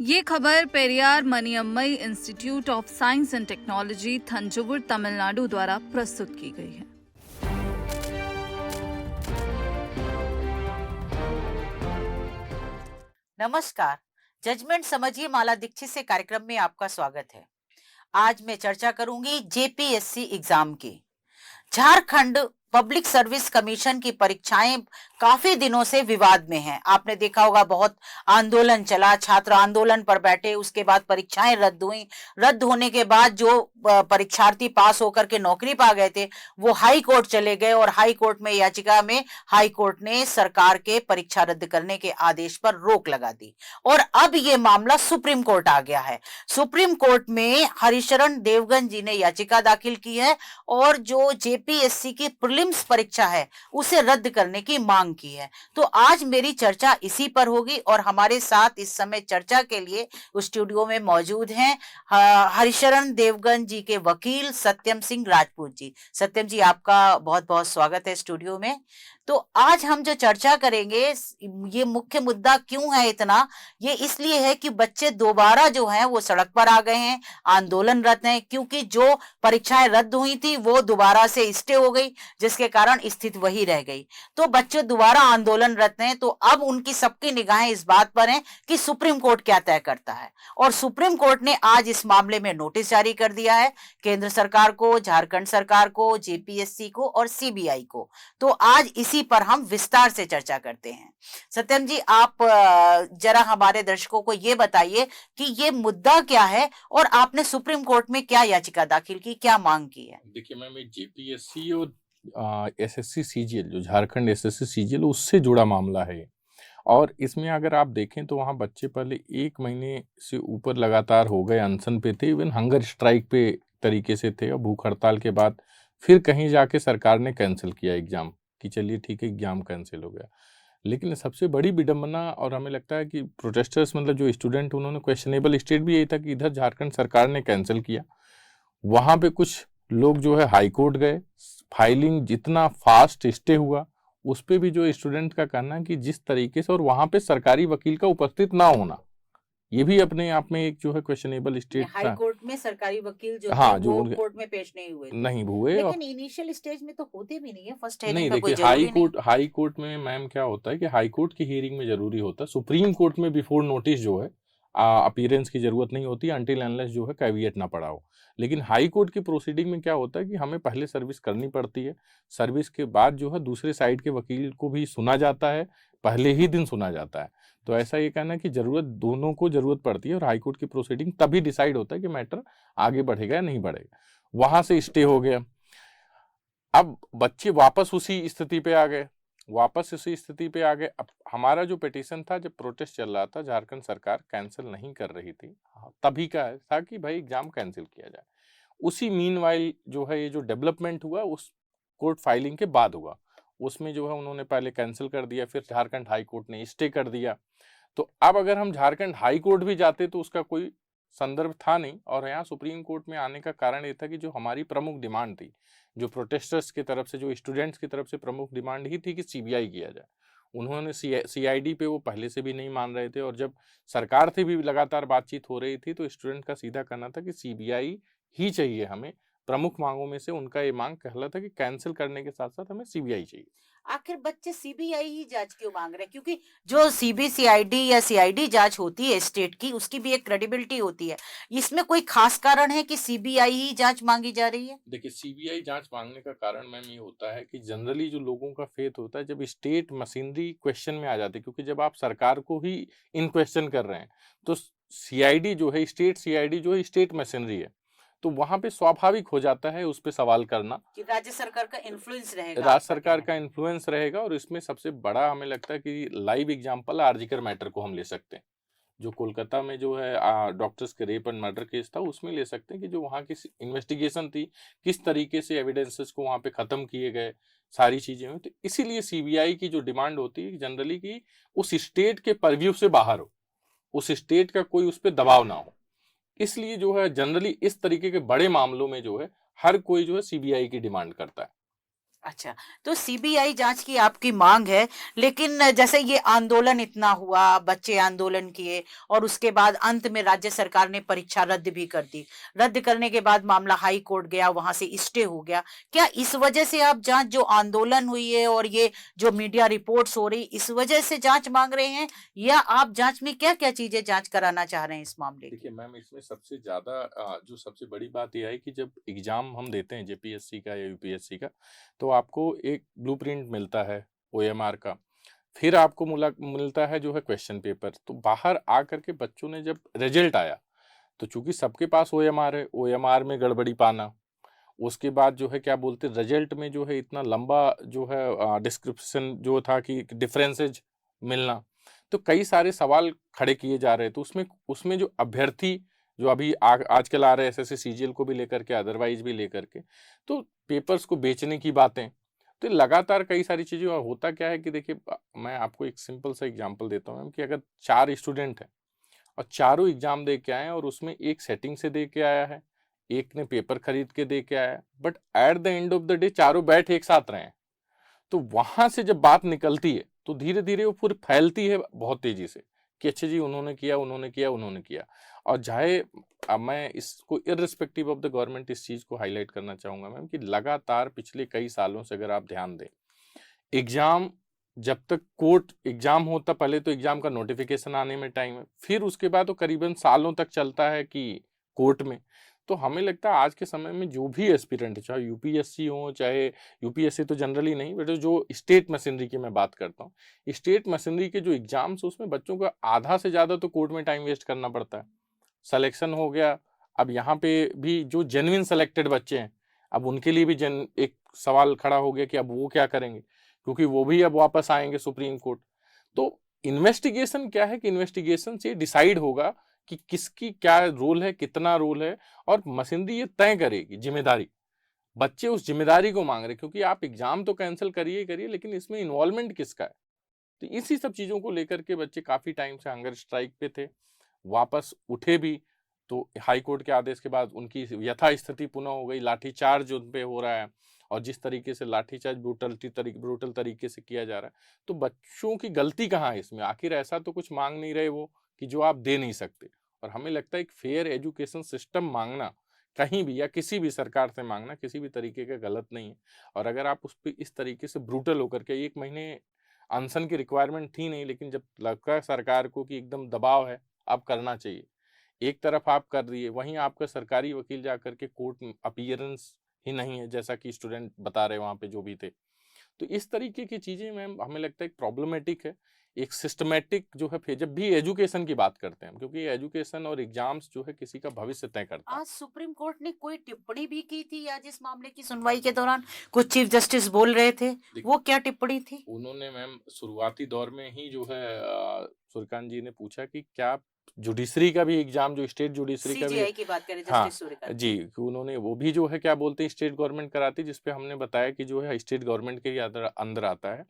ये खबर Periyar Maniammai institute of science and technology Thanjavur Tamil Nadu द्वारा प्रस्तुत की गई है। नमस्कार। जजमेंट समझिए माला दीक्षित से कार्यक्रम में आपका स्वागत है। आज मैं चर्चा करूंगी जेपीएससी एग्जाम की। झारखंड पब्लिक सर्विस कमीशन की परीक्षाएं काफी दिनों से विवाद में हैं। आपने देखा होगा, बहुत आंदोलन चला, छात्र आंदोलन पर बैठे, उसके बाद परीक्षाएं रद्द हुई। रद्द होने के बाद जो परीक्षार्थी पास होकर के नौकरी पा गए थे वो हाई कोर्ट चले गए और हाई कोर्ट में याचिका में हाई कोर्ट ने सरकार के परीक्षा रद्द करने के आदेश पर रोक लगा दी और अब ये मामला सुप्रीम कोर्ट आ गया है। सुप्रीम कोर्ट में हरिशरण देवगन जी ने याचिका दाखिल की है और जो जेपीएससी की प्रीलिम्स परीक्षा है उसे रद्द करने की मांग की है। तो आज मेरी चर्चा इसी पर होगी और हमारे साथ इस समय चर्चा के लिए स्टूडियो में मौजूद हैं हरिशरण देवगन जी के वकील सत्यम सिंह राजपूत जी। सत्यम जी, आपका बहुत बहुत स्वागत है स्टूडियो में। तो आज हम जो चर्चा करेंगे, ये मुख्य मुद्दा क्यों है इतना, ये इसलिए है कि बच्चे दोबारा जो हैं वो सड़क पर आ गए हैं, आंदोलनरत हैं, क्योंकि जो परीक्षाएं रद्द हुई थी वो दोबारा से स्टे हो गई, जिसके कारण स्थिति वही रह गई। तो बच्चे दोबारा आंदोलनरत हैं। तो अब उनकी सबकी निगाहें इस बात पर हैं कि सुप्रीम कोर्ट क्या तय करता है और सुप्रीम कोर्ट ने आज इस मामले में नोटिस जारी कर दिया है केंद्र सरकार को, झारखंड सरकार को, जेपीएससी को और सीबीआई को। तो आज इसी पर हम विस्तार से चर्चा करते हैं। सत्यम जी, आप जरा हमारे दर्शकों को ये बताइए कि ये मुद्दा क्या है और आपने सुप्रीम कोर्ट में क्या याचिका दाखिल की, क्या मांग की है? देखिए मैम, ये जेपीएससी और एसएससी सीजीएल, जो झारखंड एसएससी सीजीएल, उससे जुड़ा मामला है। और इसमें अगर आप देखें तो वहाँ बच्चे पहले 1 महीने से ऊपर लगातार हो गए अनशन पे थे, इवन हंगर स्ट्राइक पे तरीके से थे, और भूख हड़ताल के बाद फिर कहीं जाके सरकार ने कैंसिल किया एग्जाम कि चलिए ठीक है, एग्जाम कैंसिल हो गया। लेकिन सबसे बड़ी विडंबना, और हमें लगता है कि प्रोटेस्टर्स मतलब जो स्टूडेंट, उन्होंने क्वेश्चनेबल स्टेट भी यही था कि इधर झारखंड सरकार ने कैंसिल किया, वहाँ पे कुछ लोग जो है हाई कोर्ट गए, फाइलिंग जितना फास्ट स्टे हुआ उस पे भी जो स्टूडेंट का कहना है कि जिस तरीके से, और वहाँ पे सरकारी वकील का उपस्थित ना होना, ये भी अपने आप में एक जो है क्वेश्चनेबल स्टेट था। हाई कोर्ट में सरकारी वकील जो हाँ, थे, जो वो कोर्ट में पेश नहीं हुए लेकिन इनिशियल स्टेज में तो होते भी नहीं है, फर्स्ट नहीं, हेयरिंग का कोई देखिए जरूरी नहीं। हाई कोर्ट में मैम क्या होता है कि हाई कोर्ट की हियरिंग में जरूरी होता है, सुप्रीम कोर्ट में बिफोर नोटिस जो है अपीयरेंस की जरूरत नहीं होती अनटिल अनलेस जो है कैविएट ना पड़ा हो। लेकिन हाई कोर्ट की प्रोसीडिंग में क्या होता है कि हमें पहले सर्विस करनी पड़ती है, सर्विस के बाद जो है दूसरे साइड के वकील को भी सुना जाता है, पहले ही दिन सुना जाता है। तो ऐसा ये कहना है कि जरूरत, दोनों को जरूरत पड़ती है, और हाई कोर्ट की प्रोसीडिंग तभी डिसाइड होता है कि मैटर आगे बढ़ेगा या नहीं बढ़ेगा। वहां से स्टे हो गया, अब बच्चे वापस उसी स्थिति पे आ गए, अब हमारा जो पिटीशन था, जब प्रोटेस्ट चल रहा था, झारखंड सरकार कैंसिल नहीं कर रही थी, तभी का था कि भाई एग्जाम कैंसिल किया जाए। उसी मीनवाइल जो है ये जो डेवलपमेंट हुआ उस कोर्ट फाइलिंग के बाद हुआ, उसमें जो है उन्होंने पहले कैंसिल कर दिया, फिर झारखंड हाई कोर्ट ने स्टे कर दिया। तो अब अगर हम झारखंड हाई कोर्ट भी जाते तो उसका कोई संदर्भ था नहीं, और यहाँ सुप्रीम कोर्ट में आने का कारण ये था कि जो हमारी प्रमुख डिमांड थी, जो प्रोटेस्टर्स की तरफ से, जो स्टूडेंट्स की तरफ से प्रमुख डिमांड ही थी कि सीबीआई किया जाए। उन्होंने सीआईडी पे वो पहले से भी नहीं मान रहे थे, और जब सरकार से भी लगातार बातचीत हो रही थी तो स्टूडेंट का सीधा कहना था कि सीबीआई ही चाहिए हमें। प्रमुख मांगों में से उनका ये मांग कहला था कि कैंसिल करने के साथ साथ हमें सीबीआई चाहिए। आखिर बच्चे सीबीआई ही जांच क्यों मांग रहे हैं? क्योंकि जो सीबीसीआईडी या सीआईडी जांच होती है स्टेट की, उसकी भी एक क्रेडिबिलिटी होती है। इसमें कोई खास कारण है कि सीबीआई ही जांच मांगी जा रही है? देखिए, सीबीआई जांच मांगने का कारण मैम ये होता है कि जनरली जो लोगों का फेथ होता है, जब स्टेट मशीनरी क्वेश्चन में आ जाती है, क्योंकि जब आप सरकार को ही इन क्वेश्चन कर रहे हैं, तो सीआईडी जो है, स्टेट सीआईडी जो है, स्टेट मशीनरी है, तो वहां पे स्वाभाविक हो जाता है उस पे सवाल करना कि राज्य सरकार का इन्फ्लुएंस रहेगा, राज्य सरकार का इन्फ्लुएंस रहेगा। और इसमें सबसे बड़ा हमें लगता है कि लाइव एग्जांपल आरजीकर मैटर को हम ले सकते हैं, जो कोलकाता में जो है डॉक्टर्स के रेप एंड मर्डर केस था, उसमें ले सकते हैं कि जो वहाँ की इन्वेस्टिगेशन थी, किस तरीके से एविडेंसेस को वहाँ पे खत्म किए गए, सारी चीजें हुई। तो इसीलिए सीबीआई की जो डिमांड होती है जनरली कि उस स्टेट के परव्यू से बाहर हो, उस स्टेट का कोई उस पर दबाव ना हो। इसलिए जो है जनरली इस तरीके के बड़े मामलों में जो है हर कोई जो है सीबीआई की डिमांड करता है। अच्छा, तो सीबीआई जांच की आपकी मांग है, लेकिन जैसे ये आंदोलन इतना हुआ, बच्चे आंदोलन किए और उसके बाद अंत में राज्य सरकार ने परीक्षा रद्द भी कर दी। रद्द करने के बाद मामला हाई कोर्ट गया, वहां से स्टे हो गया। क्या इस वजह से आप जांच, जो आंदोलन हुई है और ये जो मीडिया रिपोर्ट्स हो रही, इस वजह से जांच मांग रहे हैं, या आप जांच में क्या क्या चीजें जांच कराना चाह रहे हैं इस मामले देखिए की? मैम, इसमें सबसे ज़्यादा जो सबसे बड़ी बात यह है कि जब एग्ज़ाम हम देते हैं जेपीएससी का या यूपीएससी का, तो आपको एक ब्लूप्रिंट मिलता है ओएमआर का। फिर आपको मिलता है जो है क्वेश्चन पेपर। तो बाहर आकर के बच्चों ने जब रिजल्ट आया, तो चूंकि सबके पास ओएमआर है, ओएमआर में गड़बड़ी पाना, उसके बाद जो है क्या बोलते हैं रिजल्ट में जो है इतना लंबा जो है डिस्क्रिप्शन जो था कि डिफरेंसेज मिलना, तो कई सारे सवाल खड़े किए जा रहे। तो उसमें उसमें जो अभ्यर्थी जो अभी आजकल आ रहे हैं एसएससी सीजीएल को भी लेकर के, अदरवाइज भी लेकर के, तो पेपर्स को बेचने की बातें, तो लगातार कई सारी चीजें। और होता क्या है कि देखिए मैं आपको एक सिंपल सा एग्जांपल देता हूँ कि अगर 4 स्टूडेंट हैं और चारों एग्जाम दे के आए हैं और उसमें एक सेटिंग से दे के आया है, एक ने पेपर खरीद के दे के आया है, but at the end of the day चारों बैठ एक साथ रहे हैं, तो वहां से जब बात निकलती है तो धीरे धीरे वो फिर फैलती है बहुत तेजी से कि अच्छा जी उन्होंने किया, उन्होंने किया, उन्होंने किया। और चाहे मैं इसको इररिस्पेक्टिव ऑफ द गवर्नमेंट इस चीज को हाईलाइट करना चाहूंगा मैम कि लगातार पिछले कई सालों से अगर आप ध्यान दें, एग्जाम जब तक कोर्ट एग्जाम होता, पहले तो एग्जाम का नोटिफिकेशन आने में टाइम है, फिर उसके बाद तो करीबन सालों तक चलता है कि कोर्ट में। तो हमें लगता है आज के समय में जो भी एस्पिरेंट है, चाहे यूपीएससी हो, चाहे यूपीएससी तो जनरली नहीं, बट जो स्टेट मशीनरी की मैं बात करता हूँ, स्टेट मशीनरी के जो एग्जाम्स उसमें बच्चों का आधा से ज्यादा तो कोर्ट में टाइम वेस्ट करना पड़ता है। सिलेक्शन हो गया, अब यहाँ पे भी जो जेन्युइन सेलेक्टेड बच्चे हैं, अब उनके लिए भी एक सवाल खड़ा हो गया कि अब वो क्या करेंगे, क्योंकि वो भी अब वापस आएंगे सुप्रीम कोर्ट। तो इन्वेस्टिगेशन क्या है कि इन्वेस्टिगेशन से डिसाइड होगा कि किसकी क्या रोल है, कितना रोल है, और मशीनरी ये तय करेगी जिम्मेदारी। बच्चे उस जिम्मेदारी को मांग रहे, क्योंकि आप एग्जाम तो कैंसिल करिए करिए, लेकिन इसमें इन्वॉल्वमेंट किसका है। तो इसी सब चीजों को लेकर के बच्चे काफी टाइम से हंगर स्ट्राइक पे थे, वापस उठे भी। तो हाई कोर्ट के आदेश के बाद उनकी यथास्थिति पुनः हो गई। लाठीचार्ज उन पे हो रहा है, और जिस तरीके से लाठीचार्ज ब्रूटल तरीके से किया जा रहा है, तो बच्चों की गलती कहाँ है इसमें? आखिर ऐसा तो कुछ मांग नहीं रहे वो कि जो आप दे नहीं सकते। और हमें लगता है एक फेयर एजुकेशन सिस्टम मांगना कहीं भी या किसी भी सरकार से मांगना किसी भी तरीके का गलत नहीं है। और अगर आप उस पर इस तरीके से ब्रूटल होकर के, 1 महीने अनशन की रिक्वायरमेंट थी नहीं, लेकिन जब लगा सरकार को कि एकदम दबाव है, अब करना चाहिए, एक तरफ आप कर दिए, वहीं आपका सरकारी वकील जाकर के कोर्ट में अपीयरेंस ही नहीं है, जैसा कि स्टूडेंट बता रहे वहां पे जो भी थे। तो इस तरीके की चीजें मैम हमें लगता है एक प्रॉब्लमेटिक है। एक सिस्टमेटिक जो है, फिर जब भी एजुकेशन की बात करते हैं, क्योंकि एजुकेशन और एग्जाम्स जो है किसी का भविष्य तय करता है। आज सुप्रीम कोर्ट ने कोई टिप्पणी भी की थी आज इस मामले की सुनवाई के दौरान? कुछ चीफ जस्टिस बोल रहे थे, वो क्या टिप्पणी थी? उन्होंने मैम शुरुआती दौर में ही जो है सूर्यकांत जी ने पूछा कि क्या जुडिशरी का भी एग्जाम, जो स्टेट जुडिशरी का भी, सीजीआई की बात करें, हाँ जस्टिस सूर्यकांत जी, कि उन्होंने वो भी जो है क्या बोलते हैं स्टेट गवर्नमेंट कराती, जिसपे हमने बताया कि जो है स्टेट गवर्नमेंट के ही अंदर आता है।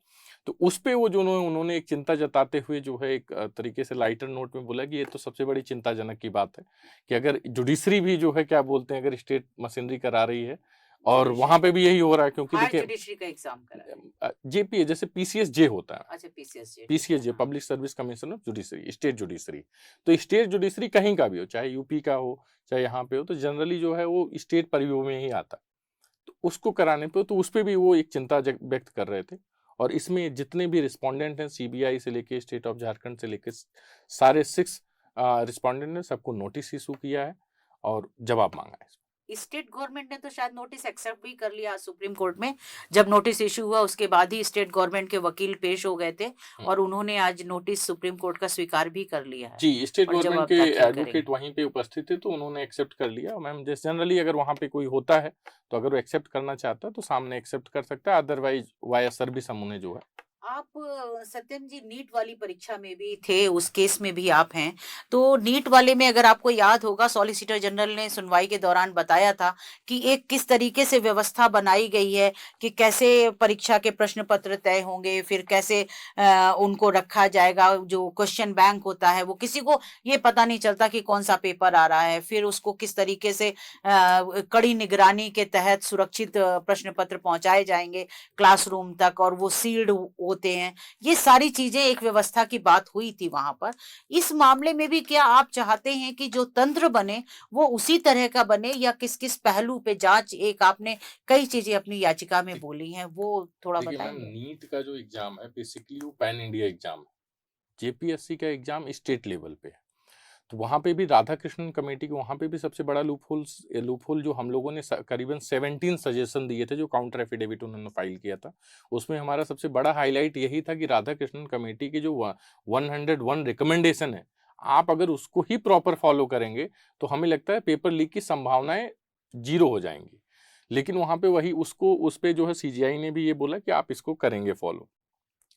तो उस पे वो जो उन्होंने एक चिंता जताते हुए जो है एक तरीके से लाइटर नोट में बोला कि ये तो सबसे बड़ी चिंताजनक की बात है कि अगर जुडिशरी भी जो है क्या बोलते हैं अगर स्टेट मशीनरी करा रही है, और वहां पे भी यही हो रहा है, क्योंकि हायर देखिए जुडिशरी का एग्जाम करा। जेपीए जैसे पीसीएस जे होता है, अच्छा, PCSJ. PCS J public service commission of judiciary, state judiciary. तो स्टेट जुडिशरी कहीं का भी हो, चाहे यूपी का हो चाहे यहाँ पे हो, तो जनरली जो है वो स्टेट परिव्यू में ही आता है। तो उसको कराने पे तो उस पे भी वो एक चिंता व्यक्त कर रहे थे। और इसमें जितने भी रिस्पोंडेंट हैं, सीबीआई से लेके स्टेट ऑफ झारखंड से लेके सारे 6 रिस्पोंडेंट ने सबको नोटिस इशू किया है और जवाब मांगा है। स्टेट गवर्नमेंट ने तो शायद नोटिस एक्सेप्ट भी कर लिया सुप्रीम कोर्ट में। जब नोटिस इशू हुआ उसके बाद ही स्टेट गवर्नमेंट के वकील पेश हो गए थे, और उन्होंने आज नोटिस सुप्रीम कोर्ट का स्वीकार भी कर लिया है जी, स्टेट और गवर्नमेंट जवाब के दाखिल एडवोकेट करेंगे। वहीं पे उपस्थित थे, तो उन्होंने एक्सेप्ट कर लिया। मैम जैसे जनरली अगर वहाँ पे कोई होता है, तो अगर वो एक्सेप्ट करना चाहता है तो सामने एक्सेप्ट कर सकता है, अदरवाइज वाया सर्विस हम उन्हें जो है आप सत्यम जी नीट वाली परीक्षा में भी थे, उस केस में भी आप हैं। तो नीट वाले में अगर आपको याद होगा, सॉलिसिटर जनरल ने सुनवाई के दौरान बताया था कि एक किस तरीके से व्यवस्था बनाई गई है कि कैसे परीक्षा के प्रश्न पत्र तय होंगे, फिर कैसे उनको रखा जाएगा। जो क्वेश्चन बैंक होता है वो किसी को ये पता नहीं चलता कि कौन सा पेपर आ रहा है, फिर उसको किस तरीके से कड़ी निगरानी के तहत सुरक्षित प्रश्न पत्र पहुंचाए जाएंगे क्लासरूम तक, और वो सील्ड होते हैं। ये सारी चीजें एक व्यवस्था की बात हुई थी वहां पर। इस मामले में भी क्या आप चाहते हैं कि जो तंत्र बने वो उसी तरह का बने, या किस किस पहलू पे जांच, एक आपने कई चीजें अपनी याचिका में बोली हैं, वो थोड़ा देखिए मैम, बताएंगे? नीट का जो एग्जाम है बेसिकली वो पैन इंडिया एग्जाम है। जेपीएससी का एग्जाम स्टेट लेवल पे है। तो वहाँ पे भी राधाकृष्णन कमेटी को, वहाँ पे भी सबसे बड़ा लूपहोल जो हम लोगों ने करीबन 17 सजेशन दिए थे, जो काउंटर एफिडेविट उन्होंने फाइल किया था, उसमें हमारा सबसे बड़ा हाईलाइट यही था कि राधाकृष्णन कमेटी के जो 101 रिकमेंडेशन है, आप अगर उसको ही प्रॉपर फॉलो करेंगे तो हमें लगता है पेपर लीक की संभावनाएं 0 हो जाएंगी। लेकिन वहाँ पे वही उसको उस पे जो है सीजीआई ने भी ये बोला कि आप इसको करेंगे फॉलो।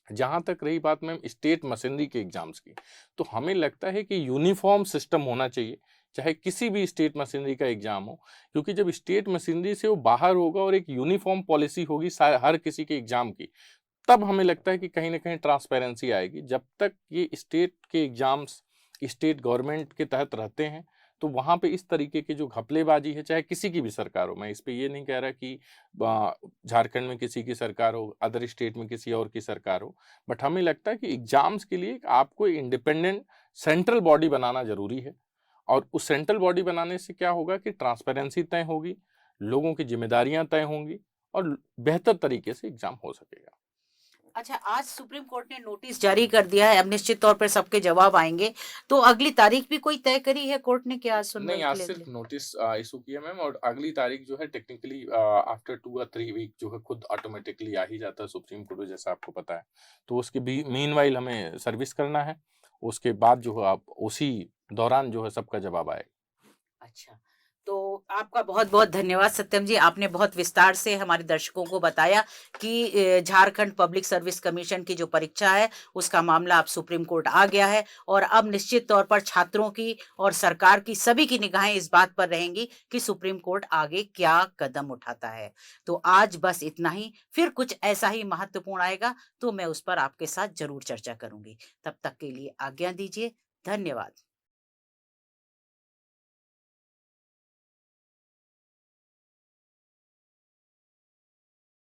जहाँ तक रही बात मैम स्टेट मशीनरी के एग्जाम्स की, तो हमें लगता है कि यूनिफॉर्म सिस्टम होना चाहिए, चाहे किसी भी स्टेट मशीनरी का एग्जाम हो, क्योंकि जब स्टेट मशीनरी से वो बाहर होगा और एक यूनिफॉर्म पॉलिसी होगी हर किसी के एग्जाम की, तब हमें लगता है कि कहीं ना कहीं ट्रांसपेरेंसी आएगी। जब तक ये स्टेट के एग्जाम्स स्टेट गवर्नमेंट के तहत रहते हैं, तो वहाँ पे इस तरीके की जो घपलेबाजी है, चाहे किसी की भी सरकार हो, मैं इस पे ये नहीं कह रहा कि झारखंड में किसी की सरकार हो, अदर स्टेट में किसी और की सरकार हो, बट हमें लगता है कि एग्जाम्स के लिए आपको इंडिपेंडेंट सेंट्रल बॉडी बनाना जरूरी है। और उस सेंट्रल बॉडी बनाने से क्या होगा कि ट्रांसपेरेंसी तय होगी, लोगों की जिम्मेदारियां तय होंगी, और बेहतर तरीके से एग्जाम हो सकेगा। अच्छा, आज सुप्रीम कोर्ट ने नोटिस जारी कर दिया है, अब निश्चित तौर पर सबके जवाब आएंगे। तो अगली तारीख भी कोई तय करी है कोर्ट ने क्या आज नहीं, सुनवाई आज के लिए सिर्फ अगले? नोटिस इशू किया मैम, और अगली तारीख जो है टेक्निकली आफ्टर 2 or 3 वीक जो है खुद ऑटोमेटिकली आ ही जाता है सुप्रीम कोर्ट में, जैसा आपको पता है। तो उसके भी मीनवाइल हमें सर्विस करना है, उसके बाद जो है आप उसी दौरान जो है सबका जवाब आएगा। अच्छा, तो आपका बहुत-बहुत धन्यवाद सत्यम जी। आपने बहुत विस्तार से हमारे दर्शकों को बताया कि झारखंड पब्लिक सर्विस कमीशन की जो परीक्षा है, उसका मामला अब सुप्रीम कोर्ट आ गया है, और अब निश्चित तौर पर छात्रों की और सरकार की, सभी की निगाहें इस बात पर रहेंगी कि सुप्रीम कोर्ट आगे क्या कदम उठाता है। तो आज बस इतना ही, फिर कुछ ऐसा ही महत्वपूर्ण आएगा तो मैं उस पर आपके साथ ज़रूर चर्चा करूँगी। तब तक के लिए आज्ञा दीजिए। धन्यवाद।